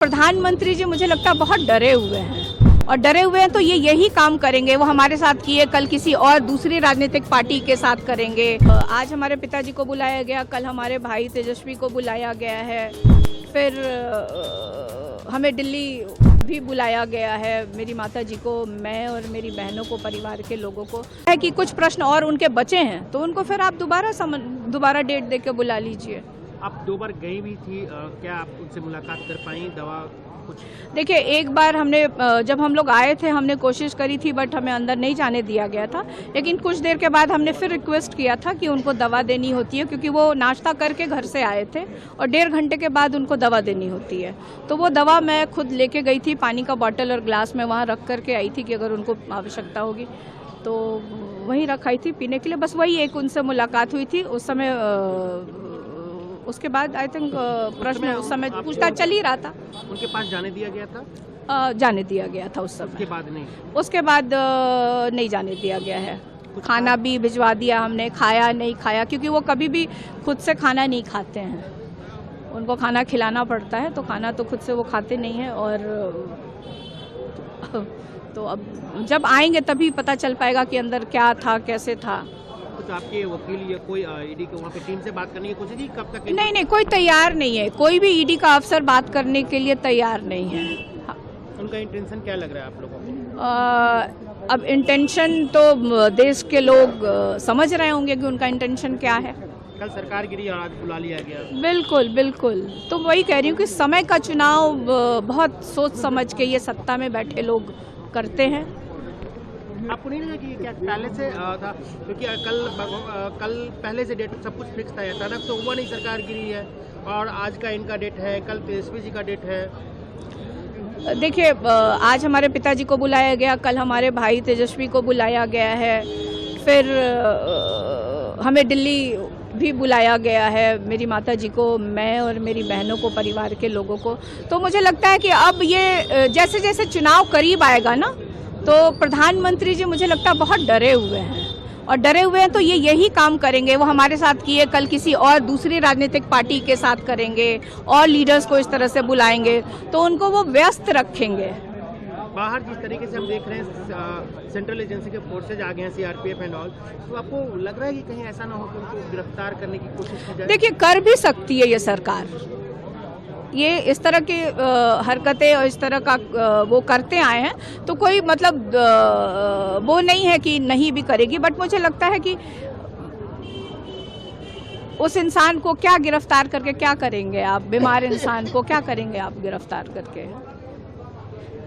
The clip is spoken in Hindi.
प्रधानमंत्री जी मुझे लगता है बहुत डरे हुए हैं और डरे हुए हैं तो ये यही काम करेंगे। वो हमारे साथ किए, कल किसी और दूसरी राजनीतिक पार्टी के साथ करेंगे। आज हमारे पिताजी को बुलाया गया, कल हमारे भाई तेजस्वी को बुलाया गया है, फिर हमें दिल्ली भी बुलाया गया है। मेरी माता जी को, मैं और मेरी बहनों को, परिवार के लोगों को है कि कुछ प्रश्न और उनके बचे हैं तो उनको फिर आप दोबारा डेट दे के बुला लीजिए। आप 2 बार गई भी थी, क्या आप उनसे मुलाकात कर पाई? दवा कुछ? देखिए, एक बार हमने जब हम लोग आए थे हमने कोशिश करी थी बट हमें अंदर नहीं जाने दिया गया था। लेकिन कुछ देर के बाद हमने फिर रिक्वेस्ट किया था कि उनको दवा देनी होती है, क्योंकि वो नाश्ता करके घर से आए थे और 1.5 घंटे के बाद उनको दवा देनी होती है। तो वो दवा मैं खुद लेके गई थी, पानी का बॉटल और ग्लास में वहाँ रख करके आई थी कि अगर उनको आवश्यकता होगी तो वहीं रखाई थी पीने के लिए। बस वही एक उनसे मुलाकात हुई थी उस समय। उसके बाद आई थिंक प्रश्न उस समय पूछताछ चल ही रहा था। उनके पास जाने दिया गया था? जाने दिया गया था उस समय। उसके बाद नहीं? उसके बाद नहीं जाने दिया गया है। खाना भी भिजवा दिया हमने, खाया नहीं खाया, क्योंकि वो कभी भी खुद से खाना नहीं खाते हैं। उनको खाना खिलाना पड़ता है, तो खाना तो खुद से वो खाते नहीं हैं। और तो अब जब आएंगे तभी पता चल पाएगा कि अंदर क्या था, कैसे था। कुछ आपके वकील या कोई ईडी के वहाँ पे टीम से बात करने की कोशिश की? कब तक? नहीं, कोई तैयार नहीं है। कोई भी ईडी का अफसर बात करने के लिए तैयार नहीं है। हाँ। उनका इंटेंशन क्या लग रहा है आप लोगों को? अब इंटेंशन तो देश के लोग समझ रहे होंगे कि उनका इंटेंशन क्या है। कल सरकार गिरी और आज बुला लिया गया। बिल्कुल। तो वही कह रही हूँ कि समय का चुनाव बहुत सोच समझ के ये सत्ता में बैठे लोग करते हैं। आपको नहीं लगा कि क्या पहले से था? क्योंकि कल पहले से डेट सब कुछ फिक्स था, अचानक तो हुआ नहीं, सरकार गिरी है और आज का इनका डेट है, कल तेजस्वी जी का डेट है। देखिए, आज हमारे पिताजी को बुलाया गया, कल हमारे भाई तेजस्वी को बुलाया गया है, फिर हमें दिल्ली भी बुलाया गया है। मेरी माता जी को, मैं और मेरी बहनों को, परिवार के लोगों को। तो मुझे लगता है कि अब ये जैसे जैसे चुनाव करीब आएगा ना, तो प्रधानमंत्री जी मुझे लगता है बहुत डरे हुए हैं और डरे हुए हैं तो ये यही काम करेंगे। वो हमारे साथ किए, कल किसी और दूसरी राजनीतिक पार्टी के साथ करेंगे और लीडर्स को इस तरह से बुलाएंगे, तो उनको वो व्यस्त रखेंगे। बाहर जिस तरीके से हम देख रहे हैं सेंट्रल एजेंसी के फोर्सेज आ गए हैं, सीआरपीएफ एंड ऑल, तो आपको लग रहा है कि कहीं ऐसा ना हो कि उनको गिरफ्तार करने की कोशिश की जाए? देखिए, कर भी सकती है ये सरकार। ये इस तरह की हरकतें और इस तरह का वो करते आए हैं, तो कोई मतलब वो नहीं है कि नहीं भी करेगी। बट मुझे लगता है कि उस इंसान को क्या गिरफ्तार करके क्या करेंगे आप? बीमार इंसान को क्या करेंगे आप गिरफ्तार करके?